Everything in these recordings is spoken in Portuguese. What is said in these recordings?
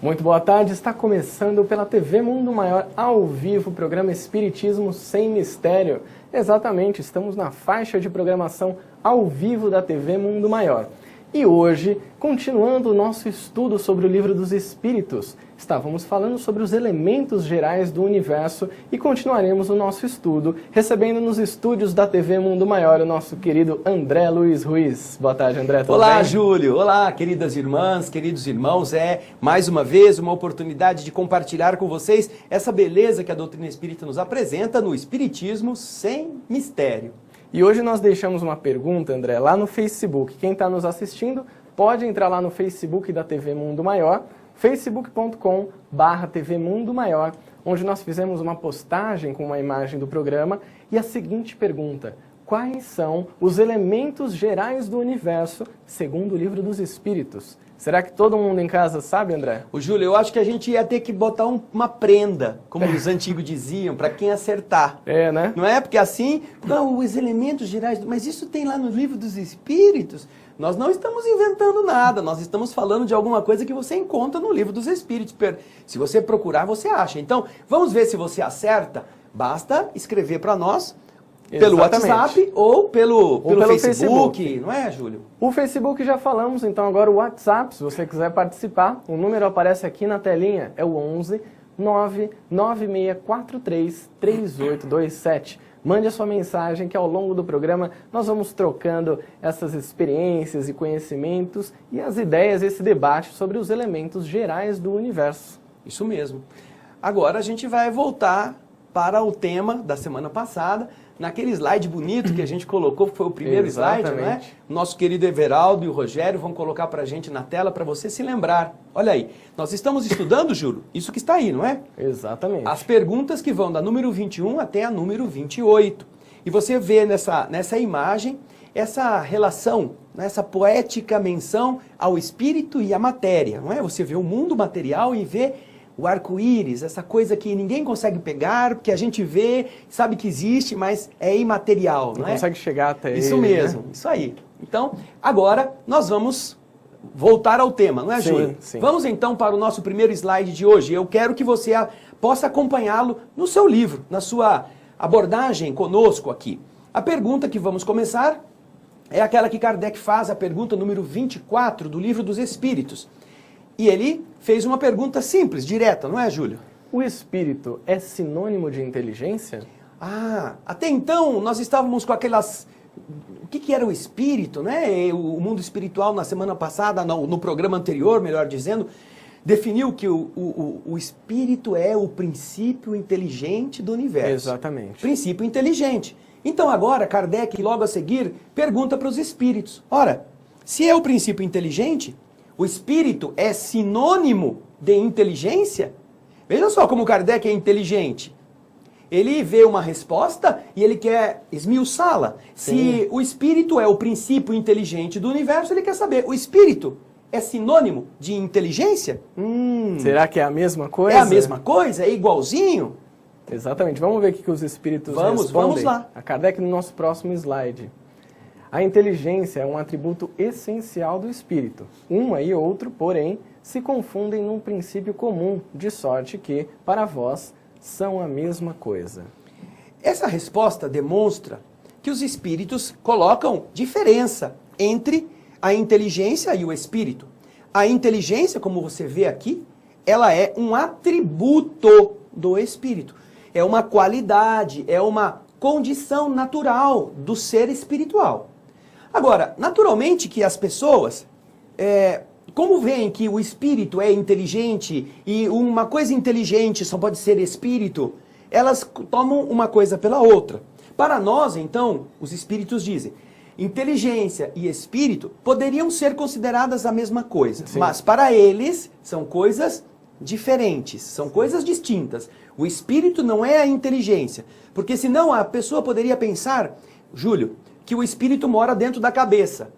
Muito boa tarde, está começando pela TV Mundo Maior ao vivo o programa Espiritismo Sem Mistério. Exatamente, estamos na faixa de programação ao vivo da TV Mundo Maior. E hoje, continuando o nosso estudo sobre o Livro dos Espíritos, estávamos falando sobre os elementos gerais do universo e continuaremos o nosso estudo, recebendo nos estúdios da TV Mundo Maior o nosso querido André Luiz Ruiz. Boa tarde, André, tudo Olá, bem? Júlio. Olá, queridas irmãs, queridos irmãos. É, mais uma vez, uma oportunidade de compartilhar com vocês essa beleza que a doutrina espírita nos apresenta no Espiritismo Sem Mistério. E hoje nós deixamos uma pergunta, André, lá no Facebook. Quem está nos assistindo pode entrar lá no Facebook da TV Mundo Maior, facebook.com/TV Mundo Maior, onde nós fizemos uma postagem com uma imagem do programa e a seguinte pergunta: quais são os elementos gerais do universo segundo o Livro dos Espíritos? Será que todo mundo em casa sabe, André? Ô, Júlio, eu acho que a gente ia ter que botar uma prenda, como os antigos diziam, para quem acertar. É, né? Não é? Porque assim, não, os elementos gerais, mas isso tem lá no Livro dos Espíritos. Nós não estamos inventando nada, nós estamos falando de alguma coisa que você encontra no Livro dos Espíritos. Se você procurar, você acha. Então, vamos ver se você acerta. Basta escrever para nós pelo Exatamente. WhatsApp ou pelo Facebook, não é, Júlio? O Facebook já falamos, então agora o WhatsApp, se você quiser participar, o número aparece aqui na telinha, é o 11 99643 3827. Mande a sua mensagem que ao longo do programa nós vamos trocando essas experiências e conhecimentos e as ideias, esse debate sobre os elementos gerais do universo. Isso mesmo. Agora a gente vai voltar para o tema da semana passada, naquele slide bonito que a gente colocou, que foi o primeiro slide, né? Nosso querido Everaldo e o Rogério vão colocar para a gente na tela para você se lembrar. Olha aí, nós estamos estudando, Júlio, isso que está aí, não é? Exatamente. As perguntas que vão da número 21 até a número 28. E você vê nessa imagem essa relação, né, essa poética menção ao espírito e à matéria, não é? Você vê o mundo material e vê o arco-íris, essa coisa que ninguém consegue pegar, porque a gente vê, sabe que existe, mas é imaterial, não é? Não consegue chegar até ele. Isso mesmo, né? isso aí. Então, agora nós vamos voltar ao tema, não é, Júlio? Sim. Vamos então para o nosso primeiro slide de hoje. Eu quero que você possa acompanhá-lo no seu livro, na sua abordagem conosco aqui. A pergunta que vamos começar é aquela que Kardec faz, a pergunta número 24 do Livro dos Espíritos. E ele fez uma pergunta simples, direta, não é, Júlio? O espírito é sinônimo de inteligência? Ah, até então nós estávamos com aquelas... O que era o espírito, né? O mundo espiritual na semana passada, no programa anterior, melhor dizendo, definiu que o espírito é o princípio inteligente do universo. Exatamente. Princípio inteligente. Então agora, Kardec, logo a seguir, pergunta para os espíritos. Ora, se é o princípio inteligente... O espírito é sinônimo de inteligência? Veja só como Kardec é inteligente. Ele vê uma resposta e ele quer esmiuçá-la. Se o espírito é o princípio inteligente do universo, ele quer saber, o espírito é sinônimo de inteligência? Será que é a mesma coisa? É a mesma coisa? É igualzinho? Exatamente. Vamos ver o que os espíritos respondem. Vamos lá. A Kardec no nosso próximo slide. A inteligência é um atributo essencial do espírito. Uma e outro, porém, se confundem num princípio comum, de sorte que, para vós, são a mesma coisa. Essa resposta demonstra que os espíritos colocam diferença entre a inteligência e o espírito. A inteligência, como você vê aqui, ela é um atributo do espírito. É uma qualidade, é uma condição natural do ser espiritual. Agora, naturalmente que as pessoas, como veem que o espírito é inteligente e uma coisa inteligente só pode ser espírito, elas tomam uma coisa pela outra. Para nós, então, os espíritos dizem, inteligência e espírito poderiam ser consideradas a mesma coisa, Sim. Mas para eles são coisas diferentes, são coisas distintas. O espírito não é a inteligência, porque senão a pessoa poderia pensar, Júlio, que o espírito mora dentro da cabeça,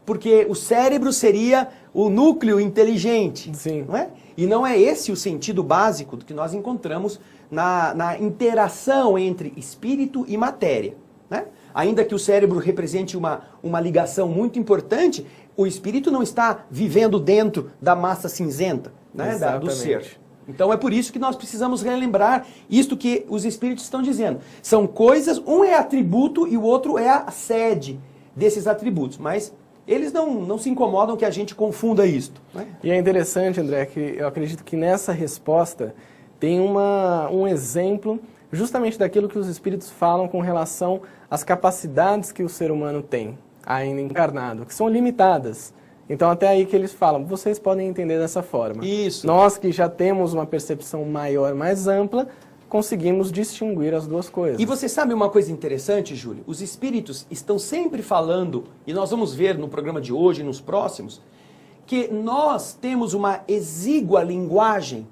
porque o cérebro seria o núcleo inteligente, Sim. não é? E não é esse o sentido básico do que nós encontramos na interação entre espírito e matéria, né? Ainda que o cérebro represente uma ligação muito importante, o espírito não está vivendo dentro da massa cinzenta. né, do Exatamente. ser. Então é por isso que nós precisamos relembrar isto que os espíritos estão dizendo. São coisas, um é atributo e o outro é a sede desses atributos, mas eles não se incomodam que a gente confunda isto. Né? E é interessante, André, que eu acredito que nessa resposta tem um exemplo justamente daquilo que os espíritos falam com relação às capacidades que o ser humano tem, ainda encarnado, que são limitadas. Então até aí que eles falam, vocês podem entender dessa forma. Isso. Nós que já temos uma percepção maior, mais ampla, conseguimos distinguir as duas coisas. E você sabe uma coisa interessante, Júlio? Os espíritos estão sempre falando, e nós vamos ver no programa de hoje e nos próximos, que nós temos uma exígua linguagem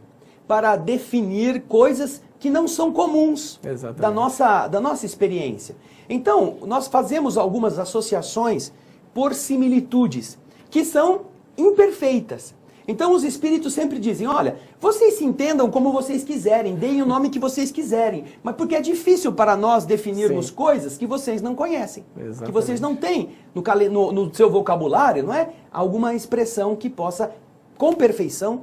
para definir coisas que não são comuns da nossa experiência. Então, nós fazemos algumas associações por similitudes, que são imperfeitas. Então os espíritos sempre dizem, olha, vocês se entendam como vocês quiserem, deem o nome que vocês quiserem, mas porque é difícil para nós definirmos coisas que vocês não conhecem, que vocês não têm no seu vocabulário, não é? Alguma expressão que possa, com perfeição,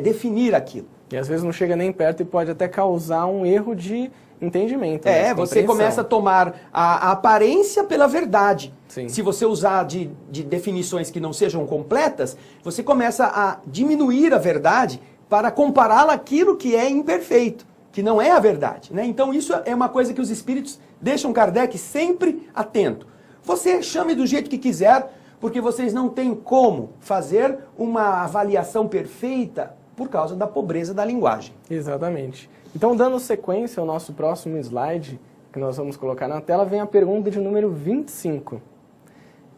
definir aquilo. E às vezes não chega nem perto e pode até causar um erro de entendimento. Você começa a tomar a aparência pela verdade. Sim. Se você usar de definições que não sejam completas, você começa a diminuir a verdade para compará-la àquilo que é imperfeito, que não é a verdade. Né? Então isso é uma coisa que os espíritos deixam Kardec sempre atento. Você chame do jeito que quiser, porque vocês não têm como fazer uma avaliação perfeita por causa da pobreza da linguagem. Exatamente. Então, dando sequência ao nosso próximo slide, que nós vamos colocar na tela, vem a pergunta de número 25.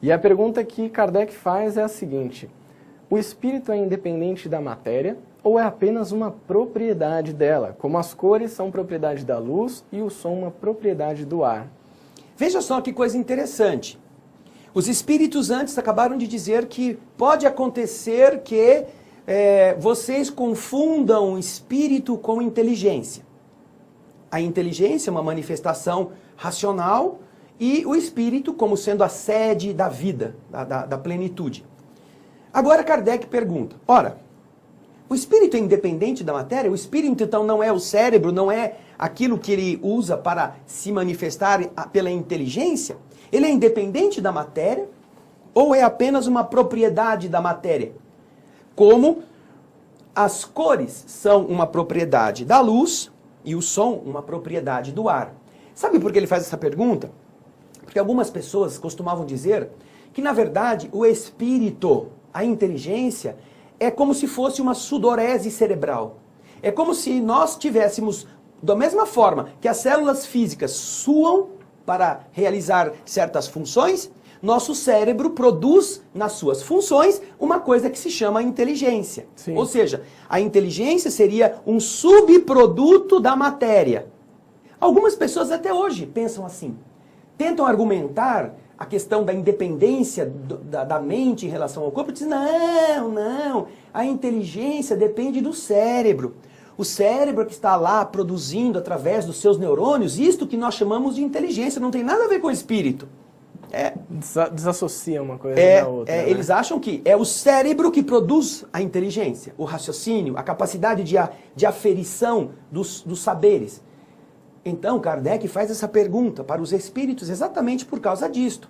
E a pergunta que Kardec faz é a seguinte: o espírito é independente da matéria ou é apenas uma propriedade dela, como as cores são propriedade da luz e o som uma propriedade do ar? Veja só que coisa interessante. Os espíritos antes acabaram de dizer que pode acontecer que vocês confundam espírito com inteligência. A inteligência é uma manifestação racional e o espírito como sendo a sede da vida, da plenitude. Agora Kardec pergunta, ora, o espírito é independente da matéria? O espírito então não é o cérebro, não é aquilo que ele usa para se manifestar pela inteligência? Ele é independente da matéria ou é apenas uma propriedade da matéria? Como as cores são uma propriedade da luz e o som uma propriedade do ar. Sabe por que ele faz essa pergunta? Porque algumas pessoas costumavam dizer que, na verdade, o espírito, a inteligência, é como se fosse uma sudorese cerebral. É como se nós tivéssemos, da mesma forma que as células físicas suam para realizar certas funções, nosso cérebro produz nas suas funções uma coisa que se chama inteligência. Sim. Ou seja, a inteligência seria um subproduto da matéria. Algumas pessoas até hoje pensam assim. Tentam argumentar a questão da independência da mente em relação ao corpo. Dizem, não, a inteligência depende do cérebro. O cérebro que está lá produzindo através dos seus neurônios, isto que nós chamamos de inteligência, não tem nada a ver com o espírito. Desassocia uma coisa da outra. Né? Eles acham que é o cérebro que produz a inteligência, o raciocínio, a capacidade de aferição dos saberes. Então, Kardec faz essa pergunta para os espíritos exatamente por causa disto,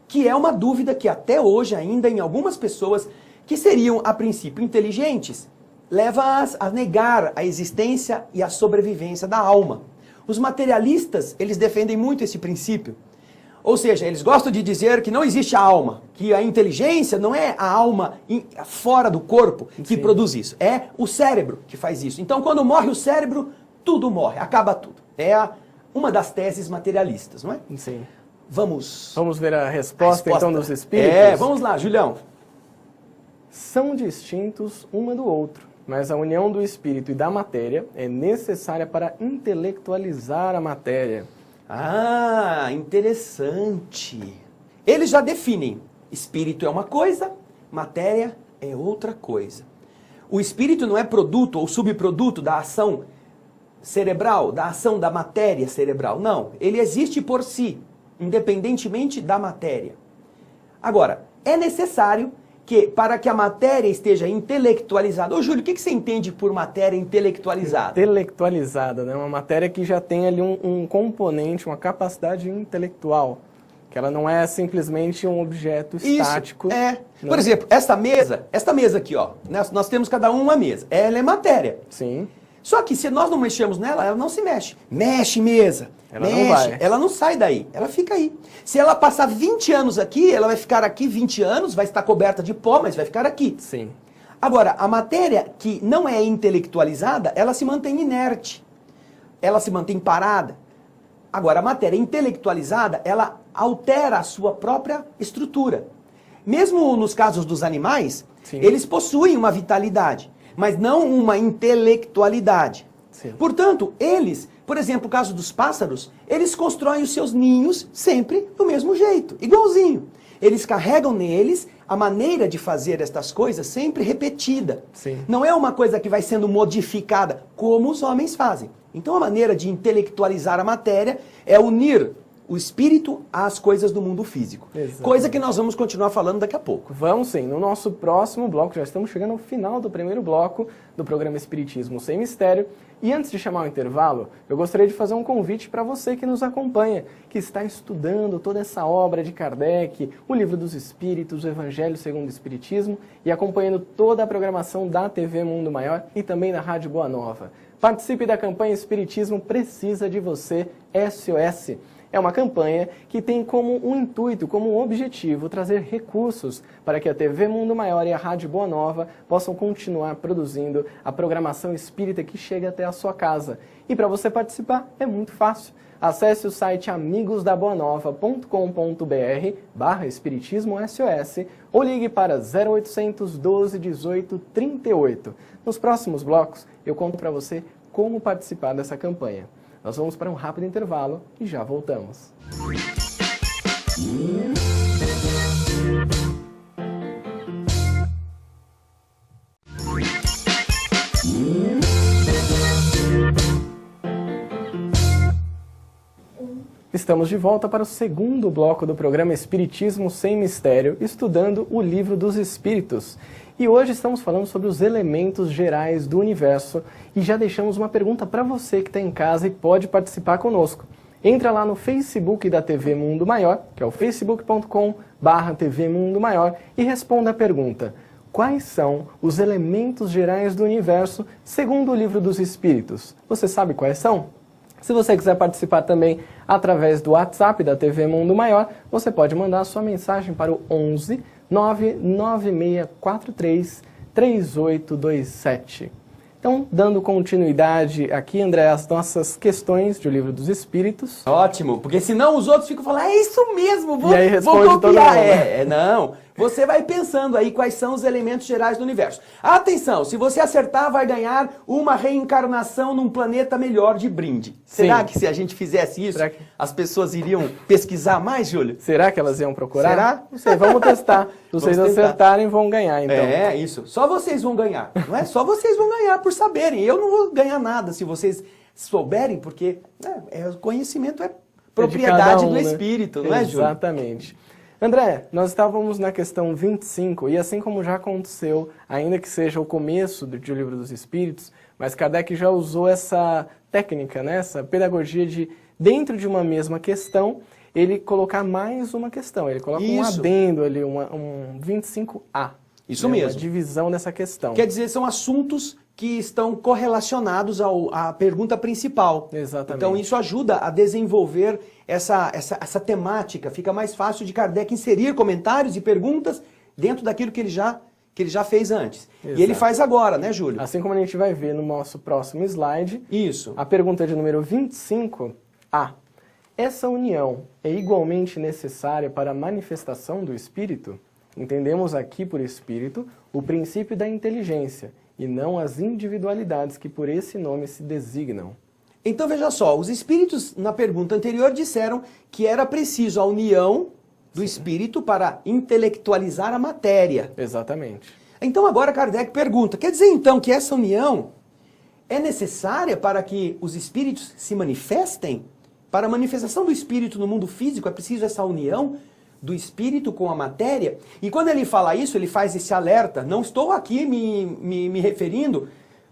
que é uma dúvida que até hoje ainda em algumas pessoas que seriam, a princípio, inteligentes, leva-as a negar a existência e a sobrevivência da alma. Os materialistas, eles defendem muito esse princípio. Ou seja, eles gostam de dizer que não existe a alma, que a inteligência não é a alma fora do corpo que produz isso, é o cérebro que faz isso. Então, quando morre o cérebro, tudo morre, acaba tudo. É uma das teses materialistas, não é? Sim. Vamos ver a resposta então dos espíritos? Vamos lá, Julião. São distintos uma do outro, mas a união do espírito e da matéria é necessária para intelectualizar a matéria. Ah, interessante. Eles já definem. Espírito é uma coisa, matéria é outra coisa. O espírito não é produto ou subproduto da ação cerebral, da ação da matéria cerebral. Não, ele existe por si, independentemente da matéria. Agora, é necessário que para que a matéria esteja intelectualizada... Ô Júlio, o que você entende por matéria intelectualizada? Intelectualizada, né? Uma matéria que já tem ali um componente, uma capacidade intelectual. Que ela não é simplesmente um objeto estático. Isso, é. Né? Por exemplo, esta mesa aqui, ó. Nós temos cada um uma mesa. Ela é matéria. Sim. Só que se nós não mexermos nela, ela não se mexe. Mexe, mesa. Ela mexe. não vai. Ela não sai daí. Ela fica aí. Se ela passar 20 anos aqui, ela vai ficar aqui 20 anos, vai estar coberta de pó, mas vai ficar aqui. Sim. Agora, a matéria que não é intelectualizada, ela se mantém inerte. Ela se mantém parada. Agora, a matéria intelectualizada, ela altera a sua própria estrutura. Mesmo nos casos dos animais, Sim. eles possuem uma vitalidade, mas não uma intelectualidade. Sim. Portanto, eles, por exemplo, o caso dos pássaros, eles constroem os seus ninhos sempre do mesmo jeito, igualzinho. Eles carregam neles a maneira de fazer estas coisas sempre repetida. Sim. Não é uma coisa que vai sendo modificada, como os homens fazem. Então a maneira de intelectualizar a matéria é unir o espírito às coisas do mundo físico. Exatamente. Coisa que nós vamos continuar falando daqui a pouco. Vamos sim, no nosso próximo bloco, já estamos chegando ao final do primeiro bloco do programa Espiritismo Sem Mistério. E antes de chamar o intervalo, eu gostaria de fazer um convite para você que nos acompanha, que está estudando toda essa obra de Kardec, o Livro dos Espíritos, o Evangelho segundo o Espiritismo, e acompanhando toda a programação da TV Mundo Maior e também da Rádio Boa Nova. Participe da campanha Espiritismo Precisa de Você, SOS. É uma campanha que tem como um intuito, como um objetivo, trazer recursos para que a TV Mundo Maior e a Rádio Boa Nova possam continuar produzindo a programação espírita que chega até a sua casa. E para você participar é muito fácil. Acesse o site amigosdaboanova.com.br/espiritismo SOS ou ligue para 0800 12 18 38. Nos próximos blocos eu conto para você como participar dessa campanha. Nós vamos para um rápido intervalo e já voltamos. Estamos de volta para o segundo bloco do programa Espiritismo Sem Mistério, estudando o Livro dos Espíritos. E hoje estamos falando sobre os elementos gerais do universo e já deixamos uma pergunta para você que está em casa e pode participar conosco. Entra lá no Facebook da TV Mundo Maior, que é o facebook.com/TV Mundo Maior, e responda a pergunta: quais são os elementos gerais do universo segundo o Livro dos Espíritos? Você sabe quais são? Se você quiser participar também através do WhatsApp da TV Mundo Maior, você pode mandar a sua mensagem para o 11 99643 3827. Então, dando continuidade aqui, André, às nossas questões do Livro dos Espíritos. Ótimo, porque senão os outros ficam falando, é isso mesmo, E aí responde vou todo copiar. mundo. Não, você vai pensando aí quais são os elementos gerais do universo. Atenção, se você acertar, vai ganhar uma reencarnação num planeta melhor de brinde. Será que se a gente fizesse isso, as pessoas iriam pesquisar mais, Júlio? Será que elas iam procurar? Será? Não sei, vamos testar. Se vocês acertarem, vão ganhar, então. É, isso. Só vocês vão ganhar. Não é? Só vocês vão ganhar por saberem. Eu não vou ganhar nada se vocês souberem, porque o conhecimento é propriedade do espírito, não é, Júlio? Exatamente. André, nós estávamos na questão 25, e assim como já aconteceu, ainda que seja o começo do Livro dos Espíritos, mas Kardec já usou essa técnica, né, essa pedagogia de, dentro de uma mesma questão, ele colocar mais uma questão. Ele coloca um adendo ali, um 25A. Isso mesmo. Uma divisão dessa questão. Quer dizer, são assuntos que estão correlacionados à pergunta principal. Exatamente. Então isso ajuda a desenvolver essa temática. Fica mais fácil de Kardec inserir comentários e perguntas dentro daquilo que ele já fez antes. Exato. E ele faz agora, né, Júlio? Assim como a gente vai ver no nosso próximo slide. Isso. A pergunta de número 25A. Essa união é igualmente necessária para a manifestação do espírito? Entendemos aqui por espírito o princípio da inteligência e não as individualidades que por esse nome se designam. Então veja só, os espíritos na pergunta anterior disseram que era preciso a união do espírito para intelectualizar a matéria. Exatamente. Então agora Kardec pergunta, quer dizer então que essa união é necessária para que os espíritos se manifestem? Para a manifestação do espírito no mundo físico é preciso essa união do espírito com a matéria. E quando ele fala isso, ele faz esse alerta. Não estou aqui me referindo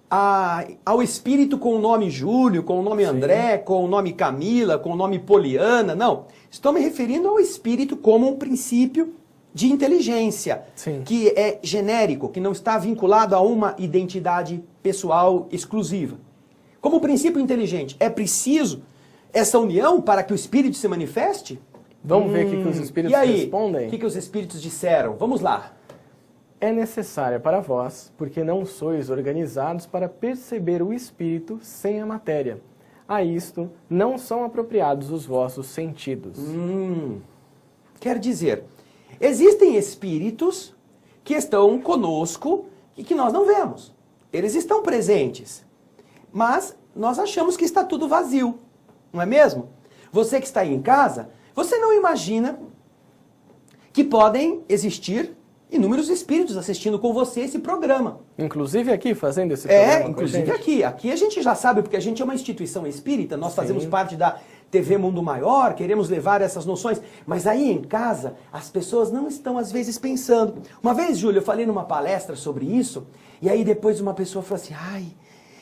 ao espírito com o nome Júlio, com o nome André, com o nome Camila, com o nome Poliana. Não. Estou me referindo ao espírito como um princípio de inteligência, que é genérico, que não está vinculado a uma identidade pessoal exclusiva. Como princípio inteligente, é preciso essa união para que o espírito se manifeste? Vamos ver o que os espíritos respondem? O que os espíritos disseram? Vamos lá. É necessária para vós, porque não sois organizados para perceber o espírito sem a matéria. A isto não são apropriados os vossos sentidos. Quer dizer, existem espíritos que estão conosco e que nós não vemos. Eles estão presentes, mas nós achamos que está tudo vazio, não é mesmo? Você que está aí em casa, você não imagina que podem existir inúmeros espíritos assistindo com você esse programa. Inclusive aqui, fazendo esse programa inclusive aqui. Aqui a gente já sabe, porque a gente é uma instituição espírita, nós fazemos parte da TV Mundo Maior, queremos levar essas noções, mas aí em casa as pessoas não estão às vezes pensando. Uma vez, Júlio, eu falei numa palestra sobre isso, e aí depois uma pessoa falou assim,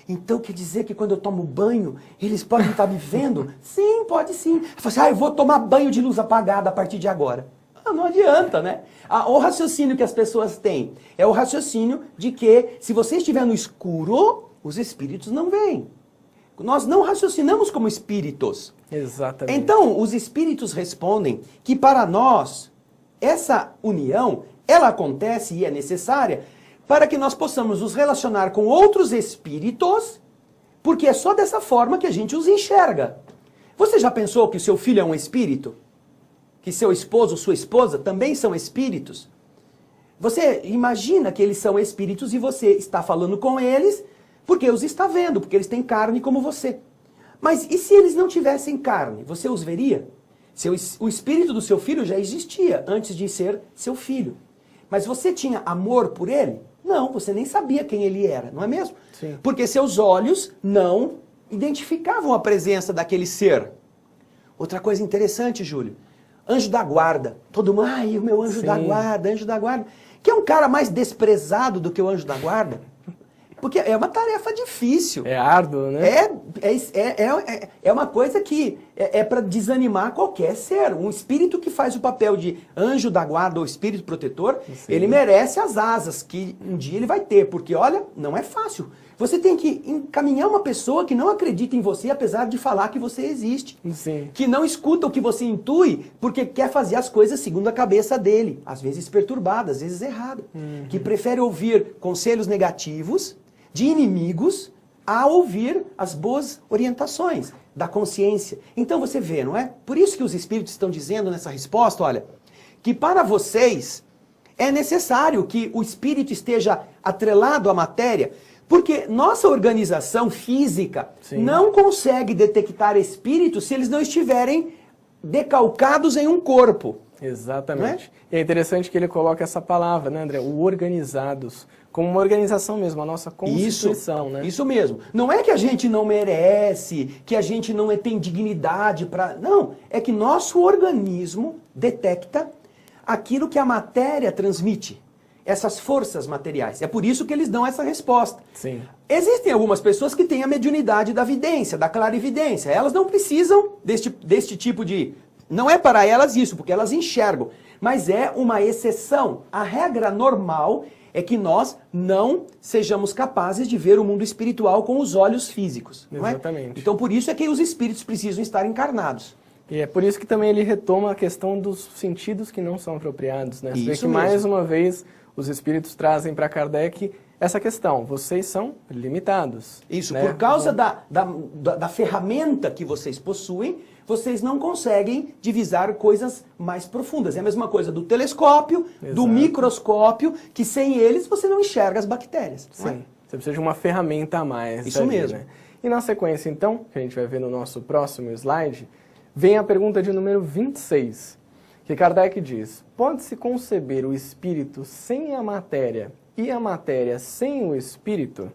então quer dizer que quando eu tomo banho, eles podem estar me vendo? Sim, pode sim. Eu falei assim, eu vou tomar banho de luz apagada a partir de agora. Não adianta, né? O raciocínio que as pessoas têm é o raciocínio de que se você estiver no escuro, os espíritos não vêm. Nós não raciocinamos como espíritos. Exatamente. Então, os espíritos respondem que para nós, essa união, ela acontece e é necessária para que nós possamos nos relacionar com outros espíritos, porque é só dessa forma que a gente os enxerga. Você já pensou que o seu filho é um espírito? Que seu esposo, sua esposa também são espíritos? Você imagina que eles são espíritos e você está falando com eles porque os está vendo, porque eles têm carne como você. Mas e se eles não tivessem carne? Você os veria? O espírito do seu filho já existia antes de ser seu filho. Mas você tinha amor por ele? Não, você nem sabia quem ele era, não é mesmo? Sim. Porque seus olhos não identificavam a presença daquele ser. Outra coisa interessante, Júlio. Anjo da guarda. Todo mundo, o meu anjo da guarda, anjo da guarda. Que é um cara mais desprezado do que o anjo da guarda. Porque é uma tarefa difícil. É árduo, né? É uma coisa que é para desanimar qualquer ser. Um espírito que faz o papel de anjo da guarda ou espírito protetor, ele merece as asas que um dia ele vai ter. Porque, olha, não é fácil. Você tem que encaminhar uma pessoa que não acredita em você, apesar de falar que você existe. Sim. Que não escuta o que você intui, porque quer fazer as coisas segundo a cabeça dele. Às vezes perturbada, às vezes errada. Que prefere ouvir conselhos negativos de inimigos a ouvir as boas orientações da consciência. Então você vê, não é? Por isso que os espíritos estão dizendo nessa resposta, olha, que para vocês é necessário que o espírito esteja atrelado à matéria, porque nossa organização física não consegue detectar espíritos se eles não estiverem decalcados em um corpo. Exatamente. E é interessante que ele coloca essa palavra, né, André? O organizados, como uma organização mesmo, a nossa constituição, né? Isso mesmo. Não é que a gente não merece, que a gente não tem dignidade para... Não, é que nosso organismo detecta aquilo que a matéria transmite, essas forças materiais. É por isso que eles dão essa resposta. Sim. Existem algumas pessoas que têm a mediunidade da vidência, da clarividência. Elas não precisam deste tipo de... Não é para elas isso, porque elas enxergam. Mas é uma exceção. A regra normal é que nós não sejamos capazes de ver o mundo espiritual com os olhos físicos. Exatamente. Não é? Então por isso é que os espíritos precisam estar encarnados. E é por isso que também ele retoma a questão dos sentidos que não são apropriados, né? Você vê que mesmo. mais uma vez os espíritos trazem para Kardec essa questão. Vocês são limitados. Isso, né? por causa da ferramenta que vocês possuem, vocês não conseguem divisar coisas mais profundas. É a mesma coisa do telescópio, do microscópio, que sem eles você não enxerga as bactérias. Sim, você precisa de uma ferramenta a mais. Isso ali, mesmo. Né? E na sequência, então, que a gente vai ver no nosso próximo slide, vem a pergunta de número 26, que Kardec diz: pode-se conceber o espírito sem a matéria e a matéria sem o espírito?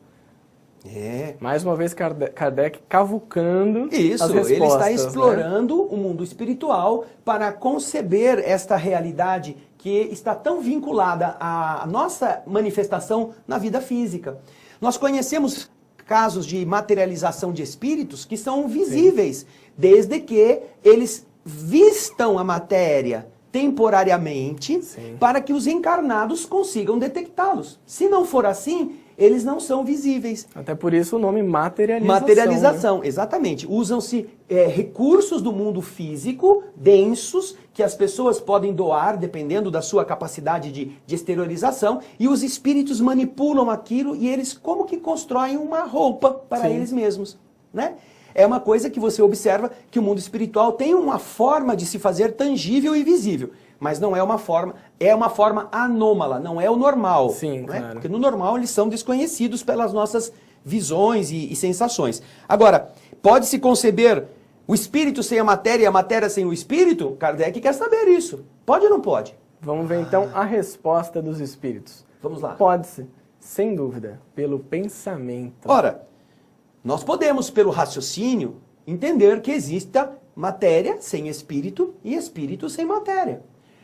É. Mais uma vez Kardec cavucando Isso, as respostas, ele está né? explorando o mundo espiritual para conceber esta realidade que está tão vinculada à nossa manifestação na vida física. Nós conhecemos casos de materialização de espíritos que são visíveis, desde que eles vistam a matéria temporariamente, para que os encarnados consigam detectá-los. Se não for assim, eles não são visíveis. Até por isso o nome materialização. Materialização, né? Exatamente. Usam-se recursos do mundo físico, densos, que as pessoas podem doar, dependendo da sua capacidade de exteriorização, e os espíritos manipulam aquilo e eles como que constroem uma roupa para eles mesmos, né? É uma coisa que você observa que o mundo espiritual tem uma forma de se fazer tangível e visível, mas não é uma forma anômala, não é o normal. Sim, né? claro. Porque no normal eles são desconhecidos pelas nossas visões e sensações. Agora, pode-se conceber o espírito sem a matéria e a matéria sem o espírito? Kardec quer saber isso. Pode ou não pode? Vamos ver então a resposta dos espíritos. Vamos lá. Pode-se, sem dúvida, pelo pensamento. Ora, nós podemos, pelo raciocínio, entender que exista matéria sem espírito e espírito sem matéria.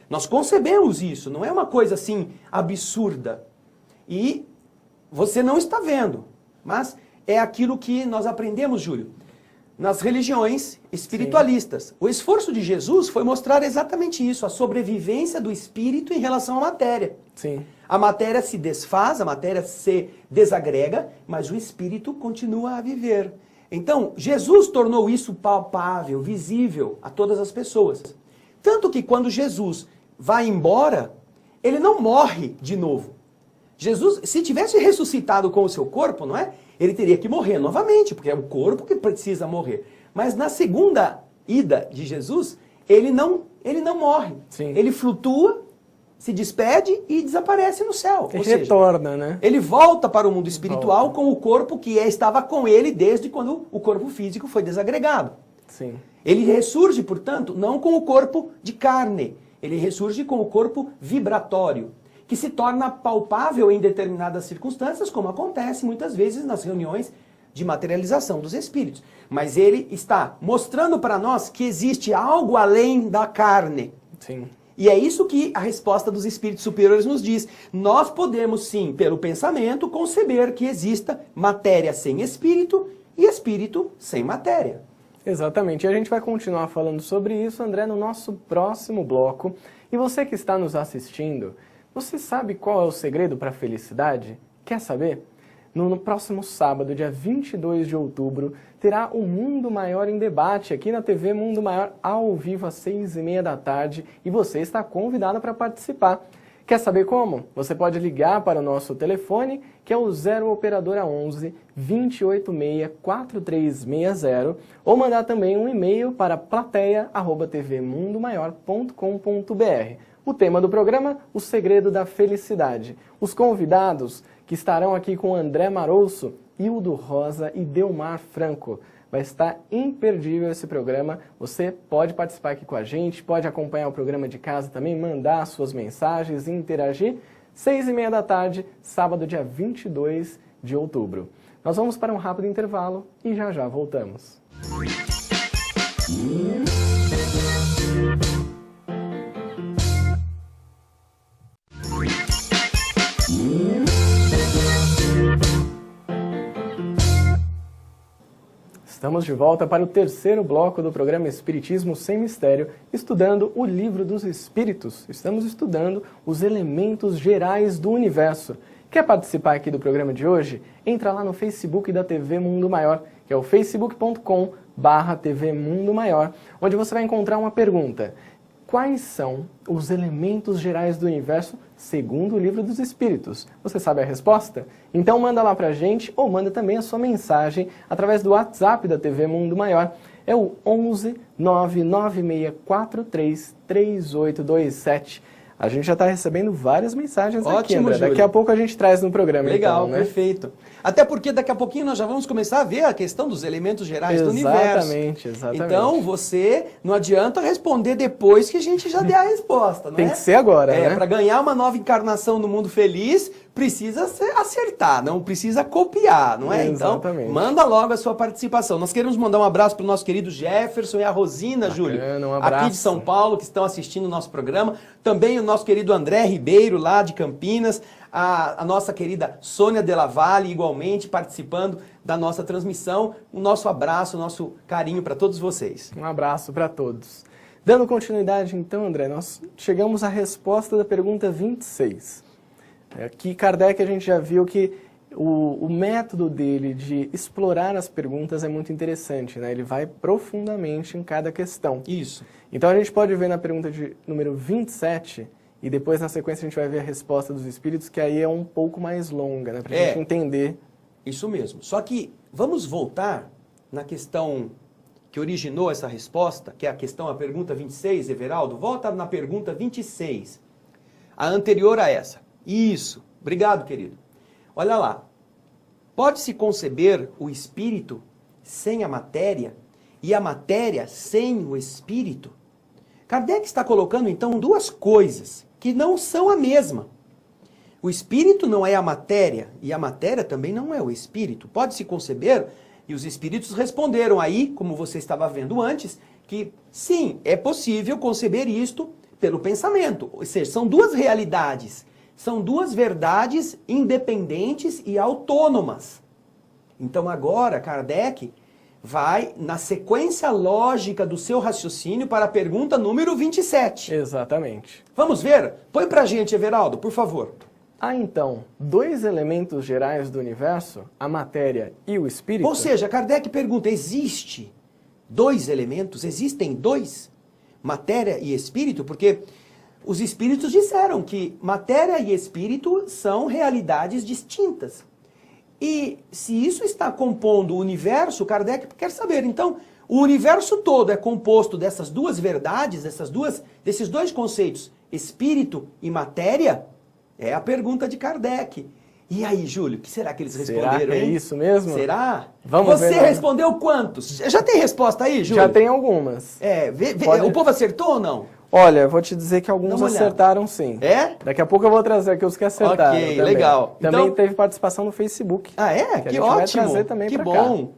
Nós concebemos isso, não é uma coisa assim absurda. E você não está vendo, mas é aquilo que nós aprendemos, Júlio, nas religiões espiritualistas. Sim. O esforço de Jesus foi mostrar exatamente isso, a sobrevivência do espírito em relação à matéria. Sim. A matéria se desfaz, a matéria se desagrega, mas o espírito continua a viver. Então, Jesus tornou isso palpável, visível a todas as pessoas. Tanto que quando Jesus vai embora, ele não morre de novo. Jesus, se tivesse ressuscitado com o seu corpo, não é? Ele teria que morrer novamente, porque é o corpo que precisa morrer. Mas na segunda ida de Jesus, ele não morre. Sim. Ele flutua, se despede e desaparece no céu. Ele retorna, né? Ele volta para o mundo espiritual com o corpo que estava com ele desde quando o corpo físico foi desagregado. Sim. Ele ressurge, portanto, não com o corpo de carne, ele ressurge com o corpo vibratório, que se torna palpável em determinadas circunstâncias, como acontece muitas vezes nas reuniões de materialização dos espíritos. Mas ele está mostrando para nós que existe algo além da carne. Sim. E é isso que a resposta dos espíritos superiores nos diz. Nós podemos sim, pelo pensamento, conceber que exista matéria sem espírito e espírito sem matéria. Exatamente. E a gente vai continuar falando sobre isso, André, no nosso próximo bloco. E você que está nos assistindo, você sabe qual é o segredo para a felicidade? Quer saber? No próximo sábado, dia 22 de outubro, terá o Mundo Maior em debate aqui na TV Mundo Maior, ao vivo às 6h30 da tarde, e você está convidado para participar. Quer saber como? Você pode ligar para o nosso telefone, que é o 0 operadora 11 286 4360, ou mandar também um e-mail para plateia@tvmundomaior.com.br. O tema do programa, o segredo da felicidade. Os convidados que estarão aqui com André Marouço, Hildo Rosa e Delmar Franco. Vai estar imperdível esse programa. Você pode participar aqui com a gente, pode acompanhar o programa de casa também, mandar suas mensagens e interagir. 6h30 da tarde, sábado, dia 22 de outubro. Nós vamos para um rápido intervalo e já já voltamos. Estamos de volta para o terceiro bloco do programa Espiritismo Sem Mistério, estudando o Livro dos Espíritos. Estamos estudando os elementos gerais do universo. Quer participar aqui do programa de hoje? Entra lá no Facebook da TV Mundo Maior, que é o facebook.com/TV Mundo Maior, onde você vai encontrar uma pergunta. Quais são os elementos gerais do universo segundo o Livro dos Espíritos? Você sabe a resposta? Então manda lá pra gente ou manda também a sua mensagem através do WhatsApp da TV Mundo Maior. É o 11 99643 3827. A gente já está recebendo várias mensagens aqui, André. Daqui a pouco a gente traz no programa. Legal, então, né? Perfeito. Até porque daqui a pouquinho nós já vamos começar a ver a questão dos elementos gerais do universo. Exatamente. Então, você não adianta responder depois que a gente já der a resposta, não Tem que ser agora, né? Para ganhar uma nova encarnação no mundo feliz, precisa acertar, não precisa copiar, não é? Exatamente. Então, manda logo a sua participação. Nós queremos mandar um abraço para o nosso querido Jefferson e a Rosina, Júlio, um abraço. aqui de São Paulo, que estão assistindo o nosso programa. Também o nosso querido André Ribeiro, lá de Campinas. A nossa querida Sônia Della Valle, igualmente, participando da nossa transmissão. O nosso abraço, o nosso carinho para todos vocês. Um abraço para todos. Dando continuidade, então, André, nós chegamos à resposta da pergunta 26. Aqui, Kardec, a gente já viu que o método dele de explorar as perguntas é muito interessante, né? Ele vai profundamente em cada questão. Isso. Então, a gente pode ver na pergunta de número 27... E depois, na sequência, a gente vai ver a resposta dos espíritos, que aí é um pouco mais longa, né? Para a gente entender. Isso mesmo. Só que vamos voltar na questão que originou essa resposta, que é a pergunta 26, Everaldo. Volta na pergunta 26. A anterior a essa. Isso. Obrigado, querido. Olha lá. Pode-se conceber o espírito sem a matéria e a matéria sem o espírito? Kardec está colocando, então, duas coisas que não são a mesma. O espírito não é a matéria, e a matéria também não é o espírito. Pode-se conceber, e os espíritos responderam aí, como você estava vendo antes, que sim, é possível conceber isto pelo pensamento. Ou seja, são duas realidades, são duas verdades independentes e autônomas. Então agora, Kardec vai na sequência lógica do seu raciocínio para a pergunta número 27. Exatamente. Vamos ver? Põe pra gente, Everaldo, por favor. Há, então, dois elementos gerais do universo, a matéria e o espírito? Ou seja, Kardec pergunta, existe dois elementos? Existem dois? Matéria e espírito? Porque os espíritos disseram que matéria e espírito são realidades distintas. E se isso está compondo o universo, Kardec quer saber. Então, o universo todo é composto dessas duas verdades, desses dois conceitos, espírito e matéria? É a pergunta de Kardec. E aí, Júlio, o que será que eles responderam, Será que é hein? isso mesmo? Será? Vamos ver. Você respondeu quantos? Já tem resposta aí, Júlio? Já tem algumas. O povo acertou ou não? Olha, vou te dizer que alguns acertaram sim. É? Daqui a pouco eu vou trazer aqui os que acertaram. Ok, também. legal. Também Então... teve participação no Facebook. Ah, é? Que Que a gente vai ótimo. trazer também que pra bom.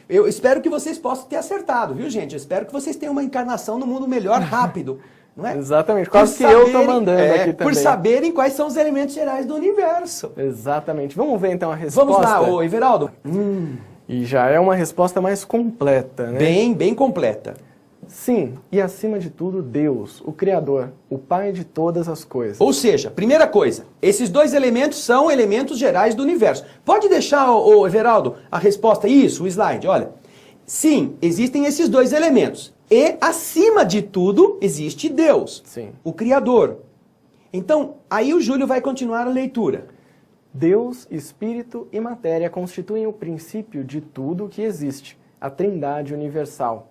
Eu espero que vocês possam ter acertado, viu, gente? Eu espero que vocês tenham uma encarnação no mundo melhor rápido. Não é? Exatamente, quase que eu tô mandando aqui também. Por saberem quais são os elementos gerais do universo. Exatamente. Vamos ver então a resposta. Vamos lá, ô Everaldo. E já é uma resposta mais completa, né? Bem completa. Sim, e acima de tudo, Deus, o Criador, o Pai de todas as coisas. Ou seja, primeira coisa, esses dois elementos são elementos gerais do universo. Pode deixar, ô Everaldo, a resposta, isso, o slide, olha. Sim, existem esses dois elementos. E, acima de tudo, existe Deus, Sim. o Criador. Então, aí o Júlio vai continuar a leitura. Deus, Espírito e matéria constituem o princípio de tudo que existe, a trindade universal.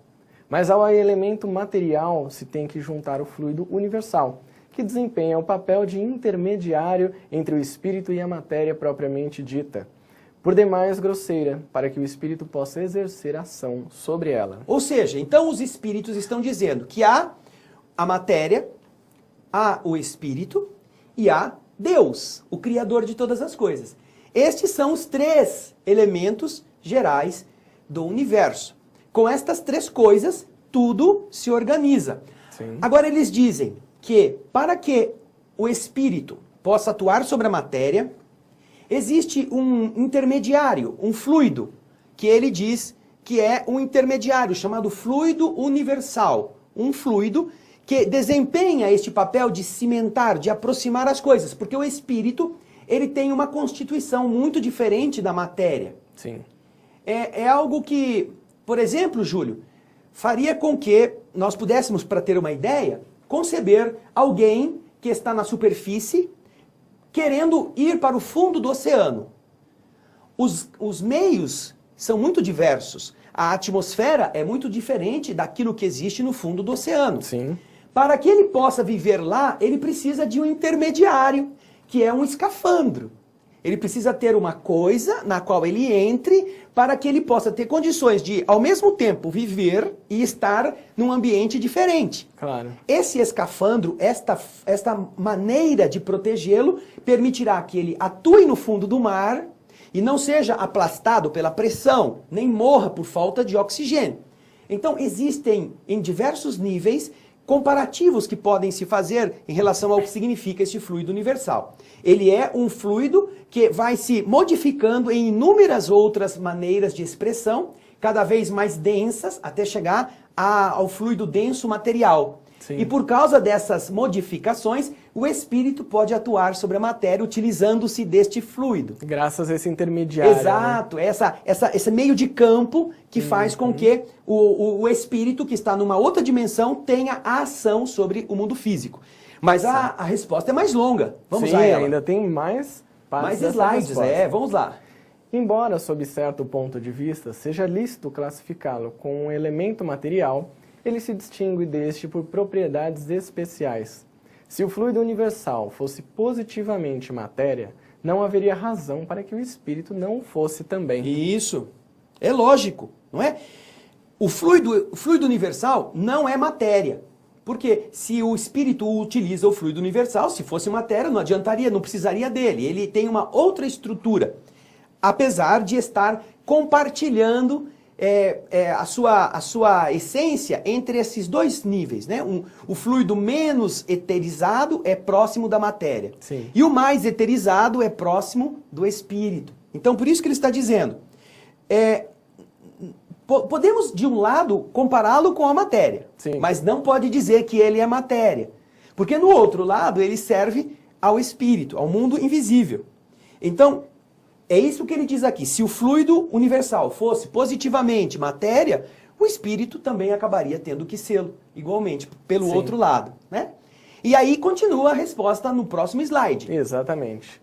Mas ao elemento material se tem que juntar o fluido universal, que desempenha o papel de intermediário entre o espírito e a matéria propriamente dita, por demais grosseira, para que o espírito possa exercer ação sobre ela. Ou seja, então os espíritos estão dizendo que há a matéria, há o espírito e há Deus, o Criador de todas as coisas. Estes são os três elementos gerais do universo. Com estas três coisas, tudo se organiza. Sim. Agora eles dizem que para que o espírito possa atuar sobre a matéria, existe um intermediário, um fluido, que ele diz que é um intermediário, chamado fluido universal. Um fluido que desempenha este papel de cimentar, de aproximar as coisas, porque o espírito, ele tem uma constituição muito diferente da matéria. Sim. É algo que, por exemplo, Júlio, faria com que nós pudéssemos, para ter uma ideia, conceber alguém que está na superfície querendo ir para o fundo do oceano. Os meios são muito diversos. A atmosfera é muito diferente daquilo que existe no fundo do oceano. Sim. Para que ele possa viver lá, ele precisa de um intermediário, que é um escafandro. Ele precisa ter uma coisa na qual ele entre para que ele possa ter condições de, ao mesmo tempo, viver e estar num ambiente diferente. Claro. Esse escafandro, esta maneira de protegê-lo, permitirá que ele atue no fundo do mar e não seja aplastado pela pressão, nem morra por falta de oxigênio. Então, existem em diversos níveis comparativos que podem se fazer em relação ao que significa este fluido universal. Ele é um fluido que vai se modificando em inúmeras outras maneiras de expressão, cada vez mais densas, até chegar ao fluido denso material. Sim. E por causa dessas modificações, o espírito pode atuar sobre a matéria utilizando-se deste fluido. Graças a esse intermediário. Exato, né? Esse meio de campo que faz com que o espírito que está numa outra dimensão tenha a ação sobre o mundo físico. Mas a resposta é mais longa. Vamos Sim, a ela. ainda tem mais partes dessa slides, resposta. vamos lá. Embora, sob certo ponto de vista, seja lícito classificá-lo como um elemento material, ele se distingue deste por propriedades especiais. Se o fluido universal fosse positivamente matéria, não haveria razão para que o espírito não fosse também. Isso. É lógico, não é? O fluido universal não é matéria. Porque se o espírito utiliza o fluido universal, se fosse matéria, não adiantaria, não precisaria dele. Ele tem uma outra estrutura. Apesar de estar compartilhando a sua essência entre esses dois níveis, né? O fluido menos eterizado é próximo da matéria. Sim. E o mais eterizado é próximo do espírito. Então, por isso que ele está dizendo, podemos, de um lado, compará-lo com a matéria, Sim. mas não pode dizer que ele é matéria. Porque no outro lado, ele serve ao espírito, ao mundo invisível. Então, é isso que ele diz aqui. Se o fluido universal fosse positivamente matéria, o espírito também acabaria tendo que sê-lo, igualmente, pelo Sim. outro lado, né? E aí continua a resposta no próximo slide. Exatamente.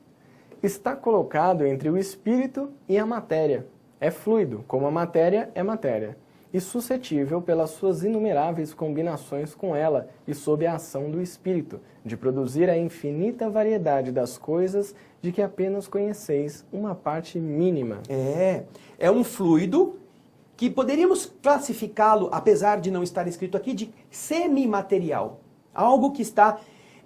Está colocado entre o espírito e a matéria. É fluido, como a matéria é matéria, e suscetível pelas suas inumeráveis combinações com ela e sob a ação do espírito, de produzir a infinita variedade das coisas de que apenas conheceis uma parte mínima. É um fluido que poderíamos classificá-lo, apesar de não estar escrito aqui, de semimaterial. Algo que está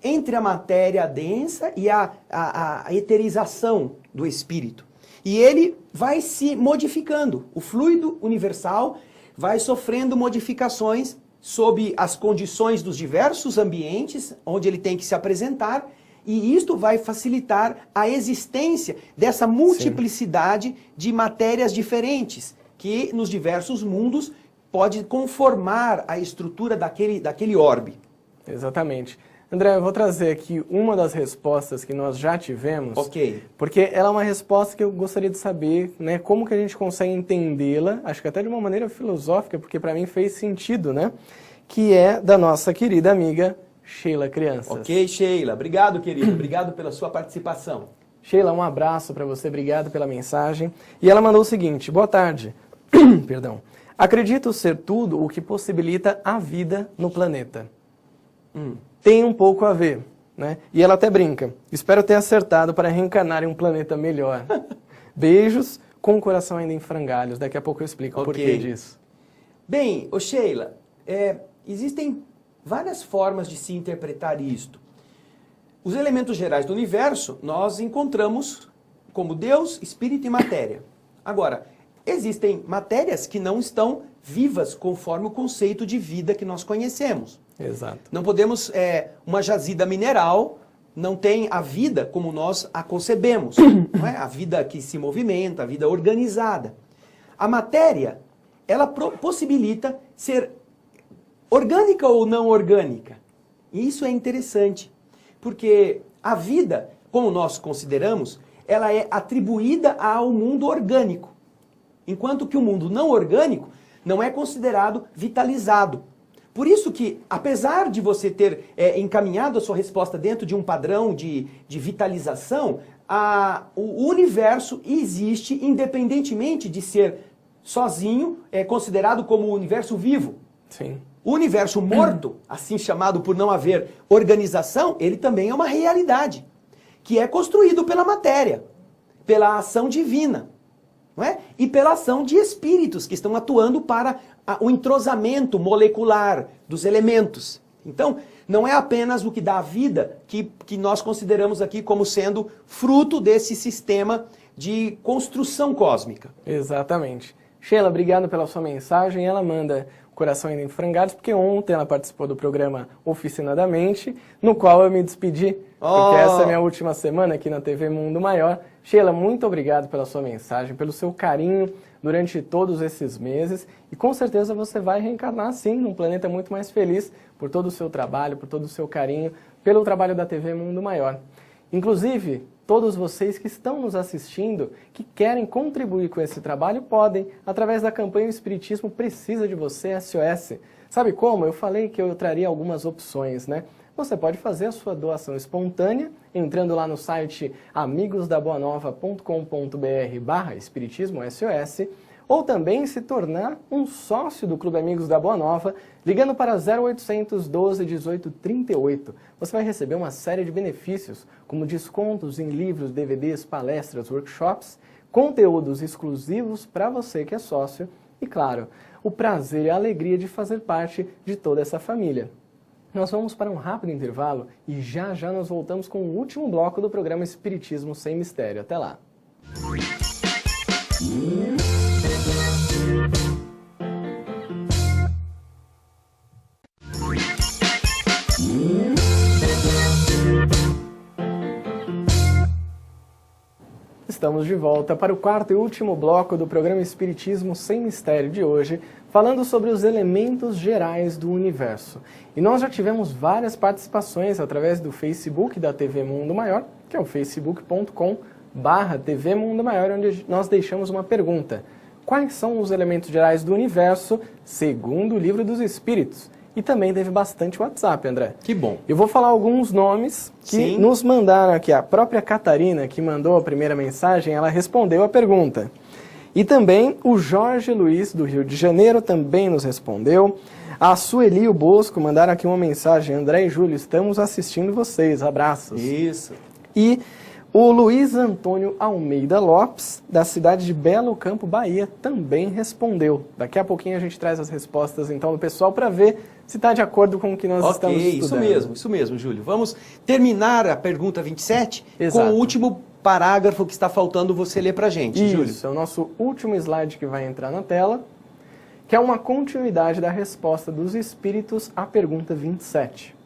entre a matéria densa e a eterização do espírito. E ele vai se modificando. O fluido universal vai sofrendo modificações sob as condições dos diversos ambientes onde ele tem que se apresentar, e isto vai facilitar a existência dessa multiplicidade de matérias diferentes, que nos diversos mundos pode conformar a estrutura daquele orbe. Exatamente. André, eu vou trazer aqui uma das respostas que nós já tivemos, Ok. porque ela é uma resposta que eu gostaria de saber, né, como que a gente consegue entendê-la, acho que até de uma maneira filosófica, porque para mim fez sentido, né, que é da nossa querida amiga Sheila Crianças. Ok, Sheila. Obrigado, querido. Obrigado pela sua participação. Sheila, um abraço para você, obrigado pela mensagem. E ela mandou o seguinte: boa tarde. Perdão. Acredito ser tudo o que possibilita a vida no planeta. Tem um pouco a ver, né? E ela até brinca. Espero ter acertado para reencarnar em um planeta melhor. Beijos, com o coração ainda em frangalhos. Daqui a pouco eu explico o porquê disso. Bem, Sheila, existem várias formas de se interpretar isto. Os elementos gerais do universo nós encontramos como Deus, Espírito e matéria. Agora, existem matérias que não estão vivas conforme o conceito de vida que nós conhecemos. Exato. Não podemos, uma jazida mineral não tem a vida como nós a concebemos, não é? A vida que se movimenta, a vida organizada. A matéria, ela possibilita ser orgânica ou não orgânica. E isso é interessante, porque a vida, como nós consideramos, ela é atribuída ao mundo orgânico, enquanto que o mundo não orgânico não é considerado vitalizado. Por isso que, apesar de você ter encaminhado a sua resposta dentro de um padrão de vitalização, o universo existe independentemente de ser sozinho, considerado como o universo vivo. Sim. O universo morto, assim chamado por não haver organização, ele também é uma realidade, que é construído pela matéria. pela ação divina, não é? E pela ação de espíritos que estão atuando para o entrosamento molecular dos elementos. Então, não é apenas o que dá a vida que nós consideramos aqui como sendo fruto desse sistema de construção cósmica. Exatamente. Sheila, obrigado pela sua mensagem. Ela manda coração ainda em frangalhos, porque ontem ela participou do programa Oficina da Mente, no qual eu me despedi, porque essa é a minha última semana aqui na TV Mundo Maior. Sheila, muito obrigado pela sua mensagem, pelo seu carinho durante todos esses meses, e com certeza você vai reencarnar sim num planeta muito mais feliz por todo o seu trabalho, por todo o seu carinho, pelo trabalho da TV Mundo Maior. Inclusive, todos vocês que estão nos assistindo, que querem contribuir com esse trabalho, podem, através da campanha O Espiritismo Precisa de Você, SOS. Sabe como? Eu falei que eu traria algumas opções, né? Você pode fazer a sua doação espontânea, entrando lá no site amigosdaboanova.com.br/espiritismo-SOS, ou também se tornar um sócio do Clube Amigos da Boa Nova, ligando para 0800 12 18 38. Você vai receber uma série de benefícios, como descontos em livros, DVDs, palestras, workshops, conteúdos exclusivos para você que é sócio e, claro, o prazer e a alegria de fazer parte de toda essa família. Nós vamos para um rápido intervalo e já já nós voltamos com o último bloco do programa Espiritismo Sem Mistério. Até lá! Estamos de volta para o quarto e último bloco do programa Espiritismo Sem Mistério de hoje, falando sobre os elementos gerais do universo. E nós já tivemos várias participações através do Facebook da TV Mundo Maior, que é o facebook.com/TV Mundo Maior, onde nós deixamos uma pergunta. Quais são os elementos gerais do universo, segundo o Livro dos Espíritos? E também teve bastante WhatsApp, André. Que bom. Eu vou falar alguns nomes que nos mandaram aqui. A própria Catarina, que mandou a primeira mensagem, ela respondeu a pergunta. E também o Jorge Luiz, do Rio de Janeiro, também nos respondeu. A Sueli e o Bosco mandaram aqui uma mensagem. André e Júlio, estamos assistindo vocês. Abraços. Isso. E o Luiz Antônio Almeida Lopes, da cidade de Belo Campo, Bahia, também respondeu. Daqui a pouquinho a gente traz as respostas, então, do pessoal para ver se está de acordo com o que nós estamos estudando. Isso mesmo, Júlio. Vamos terminar a pergunta 27 Exato. com o último parágrafo que está faltando você ler para a gente, Júlio. Isso, é o nosso último slide que vai entrar na tela, que é uma continuidade da resposta dos espíritos à pergunta 27.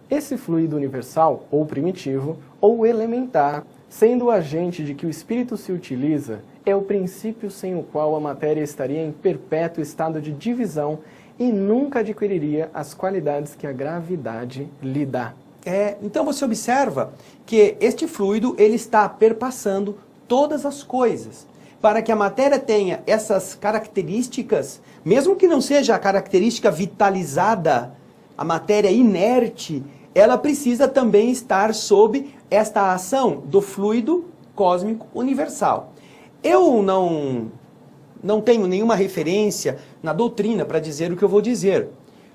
Esse fluido universal, ou primitivo, ou elementar, sendo o agente de que o espírito se utiliza, é o princípio sem o qual a matéria estaria em perpétuo estado de divisão e nunca adquiriria as qualidades que a gravidade lhe dá. Então você observa que este fluido ele está perpassando todas as coisas. Para que a matéria tenha essas características, mesmo que não seja a característica vitalizada, a matéria inerte, ela precisa também estar sob esta ação do fluido cósmico universal. Eu não tenho nenhuma referência na doutrina para dizer o que eu vou dizer,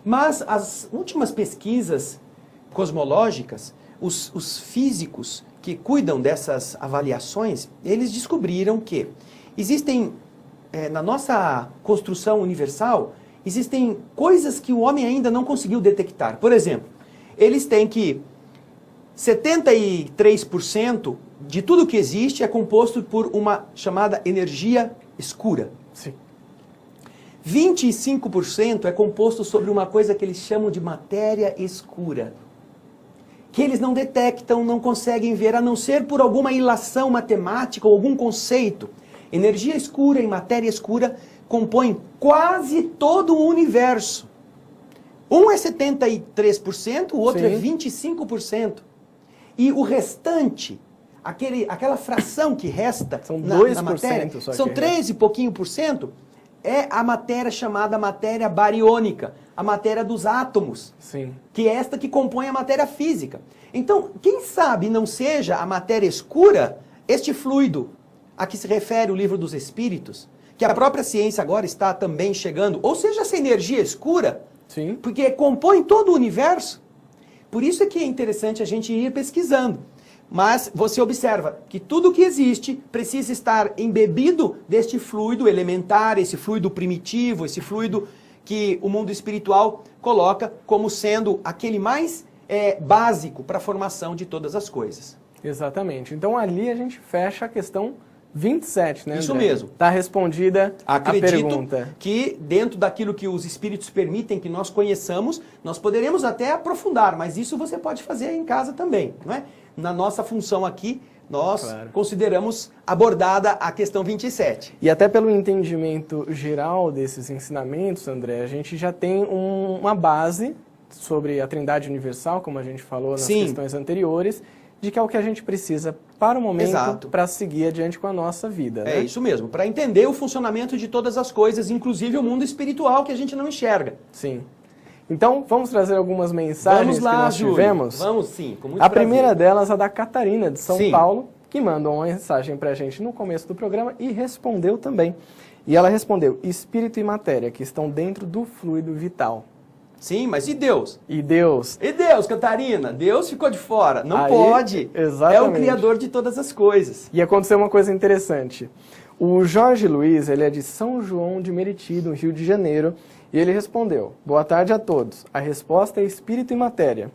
mas as últimas pesquisas cosmológicas, os físicos que cuidam dessas avaliações, eles descobriram que existem, na nossa construção universal, existem coisas que o homem ainda não conseguiu detectar. Por exemplo, eles têm que 73% de tudo que existe é composto por uma chamada energia escura. Sim. 25% é composto sobre uma coisa que eles chamam de matéria escura, que eles não detectam, não conseguem ver, a não ser por alguma ilação matemática ou algum conceito. Energia escura e matéria escura compõem quase todo o universo. Um é 73%, o outro é 25%. E o restante, aquela fração que resta na matéria, são 13 e pouquinho por cento, é a matéria chamada matéria bariônica, a matéria dos átomos, Sim. que é esta que compõe a matéria física. Então, quem sabe não seja a matéria escura este fluido a que se refere o Livro dos Espíritos, que a própria ciência agora está também chegando, ou seja, essa energia escura, Sim. porque compõe todo o universo. Por isso é que é interessante a gente ir pesquisando. Mas você observa que tudo que existe precisa estar embebido deste fluido elementar, esse fluido primitivo, esse fluido que o mundo espiritual coloca como sendo aquele mais básico para a formação de todas as coisas. Exatamente. Então ali a gente fecha a questão 27, né, André? Isso mesmo. Está respondida a pergunta. Acredito que dentro daquilo que os espíritos permitem que nós conheçamos, nós poderemos até aprofundar, mas isso você pode fazer em casa também, não é? Na nossa função aqui, nós consideramos abordada a questão 27. E até pelo entendimento geral desses ensinamentos, André, a gente já tem uma base sobre a Trindade Universal, como a gente falou nas questões anteriores, de que é o que a gente precisa para o momento para seguir adiante com a nossa vida. É isso mesmo, para entender o funcionamento de todas as coisas, inclusive o mundo espiritual que a gente não enxerga. Sim. Então, vamos trazer algumas mensagens que nós tivemos? Vamos sim, com muito A prazer. primeira delas é da Catarina, de São Paulo, que mandou uma mensagem para a gente no começo do programa e respondeu também. E ela respondeu: espírito e matéria, que estão dentro do fluido vital. Sim, mas e Deus? E Deus? E Deus, Catarina? Deus ficou de fora. Não pode. Exatamente. É o Criador de todas as coisas. E aconteceu uma coisa interessante. O Jorge Luiz, ele é de São João de Meriti, no Rio de Janeiro, e ele respondeu: boa tarde a todos. A resposta é espírito e matéria.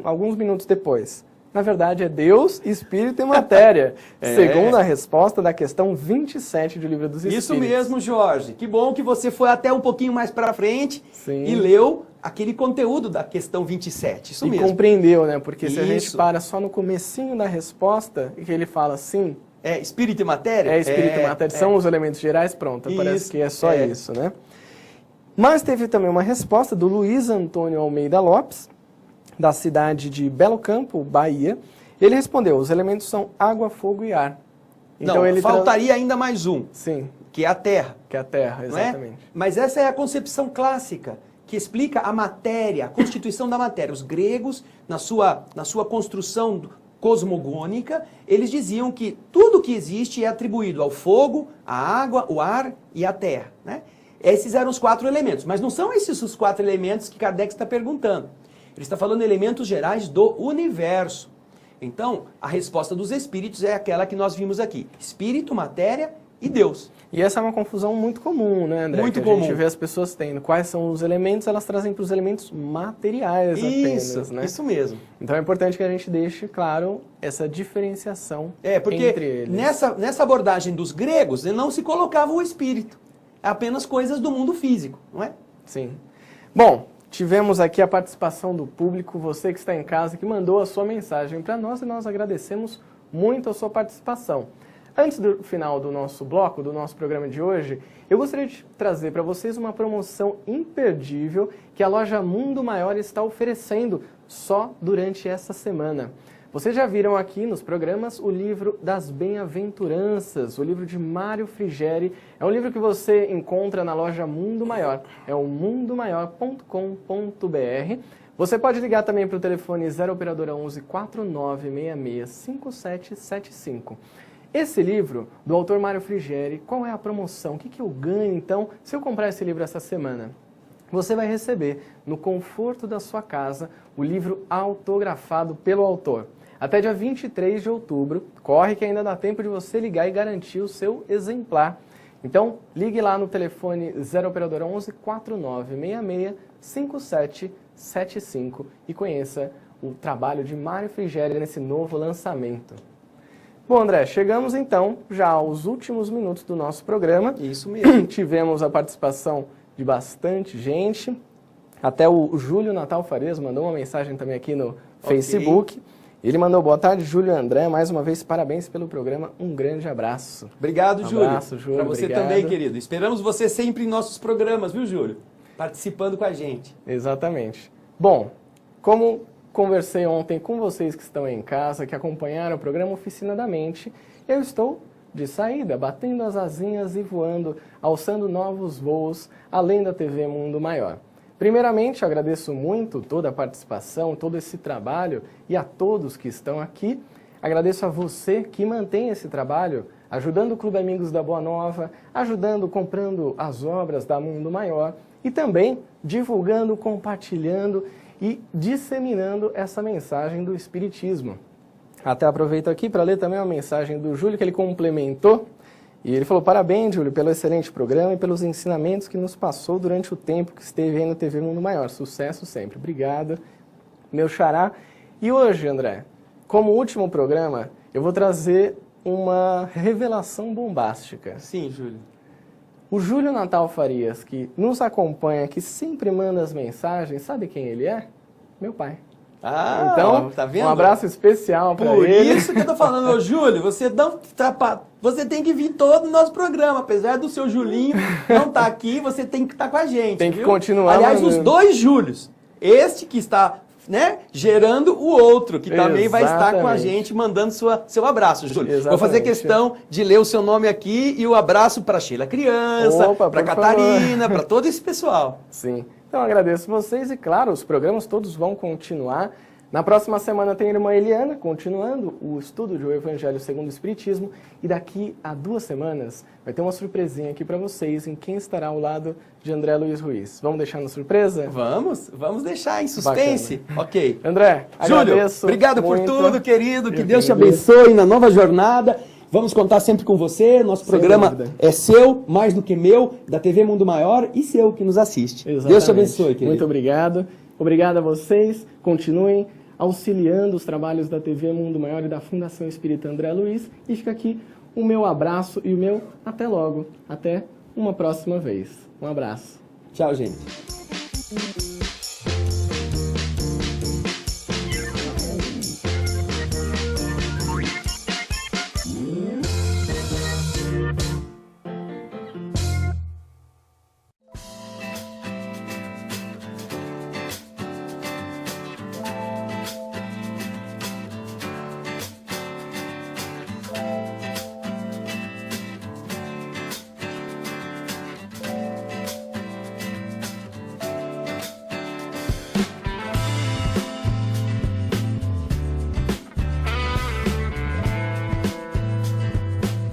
Alguns minutos depois. Na verdade, é Deus, espírito e matéria, segundo a resposta da questão 27 do Livro dos Espíritos. Isso mesmo, Jorge. Que bom que você foi até um pouquinho mais para frente e leu aquele conteúdo da questão 27. Isso mesmo. E compreendeu, né? Porque se a gente para só no comecinho da resposta, e que ele fala assim... É espírito e matéria? É espírito e matéria. São os elementos gerais, pronto. Parece que é só isso, né? Mas teve também uma resposta do Luiz Antônio Almeida Lopes, da cidade de Belo Campo, Bahia. Ele respondeu: os elementos são água, fogo e ar. Então, não, ele faltaria ainda mais um. Sim. Que é a terra. Que é a terra, exatamente. Mas essa é a concepção clássica, que explica a matéria, a constituição da matéria. Os gregos, na sua construção cosmogônica, eles diziam que tudo que existe é atribuído ao fogo, à água, ao ar e à terra, né? Esses eram os 4 elementos, mas não são esses os 4 elementos que Kardec está perguntando. Ele está falando de elementos gerais do universo. Então, a resposta dos espíritos é aquela que nós vimos aqui. Espírito, matéria e Deus. E essa é uma confusão muito comum, né, André? Muito comum. A gente vê as pessoas tendo. Quais são os elementos, elas trazem para os elementos materiais apenas, né? Isso mesmo. Então é importante que a gente deixe claro essa diferenciação porque entre eles. Nessa abordagem dos gregos, não se colocava o espírito. É apenas coisas do mundo físico, não é? Sim. Bom, tivemos aqui a participação do público, você que está em casa, que mandou a sua mensagem para nós e nós agradecemos muito a sua participação. Antes do final do nosso bloco, do nosso programa de hoje, eu gostaria de trazer para vocês uma promoção imperdível que a loja Mundo Maior está oferecendo só durante essa semana. Vocês já viram aqui nos programas o livro das Bem-aventuranças, o livro de Mário Frigeri. É um livro que você encontra na loja Mundo Maior. É o mundomaior.com.br. Você pode ligar também para o telefone 0 operadora 11 4966 5775. Esse livro, do autor Mário Frigeri, qual é a promoção? O que eu ganho, então, se eu comprar esse livro essa semana? Você vai receber, no conforto da sua casa, o livro autografado pelo autor. Até dia 23 de outubro, corre que ainda dá tempo de você ligar e garantir o seu exemplar. Então, ligue lá no telefone 0 operadora 11 4966 5775 e conheça o trabalho de Mário Frigeri nesse novo lançamento. Bom, André, chegamos então já aos últimos minutos do nosso programa. Isso mesmo. Tivemos a participação de bastante gente. Até o Júlio Natal Farias mandou uma mensagem também aqui no Facebook. Ele mandou: boa tarde, Júlio e André. Mais uma vez, parabéns pelo programa. Um grande abraço. Obrigado, Júlio. Abraço, Júlio. Para você também, querido. Esperamos você sempre em nossos programas, viu, Júlio? Participando com a gente. Exatamente. Bom, como conversei ontem com vocês que estão em casa, que acompanharam o programa Oficina da Mente, eu estou de saída, batendo as asinhas e voando, alçando novos voos, além da TV Mundo Maior. Primeiramente, agradeço muito toda a participação, todo esse trabalho e a todos que estão aqui. Agradeço a você que mantém esse trabalho, ajudando o Clube Amigos da Boa Nova, ajudando, comprando as obras da Mundo Maior e também divulgando, compartilhando e disseminando essa mensagem do Espiritismo. Até aproveito aqui para ler também uma mensagem do Júlio, que ele complementou. E ele falou: parabéns, Júlio, pelo excelente programa e pelos ensinamentos que nos passou durante o tempo que esteve aí no TV Mundo Maior. Sucesso sempre. Obrigado, meu xará. E hoje, André, como último programa, eu vou trazer uma revelação bombástica. Sim, Júlio. O Júlio Natal Farias, que nos acompanha, que sempre manda as mensagens, sabe quem ele é? Meu pai. Ah, então, tá vendo? Um abraço especial para ele. Por isso que eu tô falando, ô Júlio, você tem que vir todo no nosso programa, apesar do seu Julinho não estar aqui, você tem que estar com a gente. Tem que viu? continuar. Aliás, os dois Júlios, este que está, né, gerando o outro, que também vai estar com a gente, mandando seu abraço, Júlio. Exatamente. Vou fazer questão de ler o seu nome aqui e o abraço para Sheila Criança, para Catarina, para todo esse pessoal. Sim. Então, agradeço vocês e, claro, os programas todos vão continuar. Na próxima semana tem a irmã Eliana, continuando o estudo do Evangelho segundo o Espiritismo. E daqui a 2 semanas vai ter uma surpresinha aqui para vocês em quem estará ao lado de André Luiz Ruiz. Vamos deixar na surpresa? Vamos deixar em suspense. Bacana. Ok. André, Júlio, agradeço obrigado muito. por tudo, querido. Que Eu Deus te agradeço. abençoe na nova jornada. Vamos contar sempre com você. Nosso Sem programa dúvida. é seu, mais do que meu, da TV Mundo Maior e seu que nos assiste. Exatamente. Deus te abençoe, querido. Muito obrigado. Obrigado a vocês. Continuem auxiliando os trabalhos da TV Mundo Maior e da Fundação Espírita André Luiz. E fica aqui o meu abraço e o meu até logo. Até uma próxima vez. Um abraço. Tchau, gente.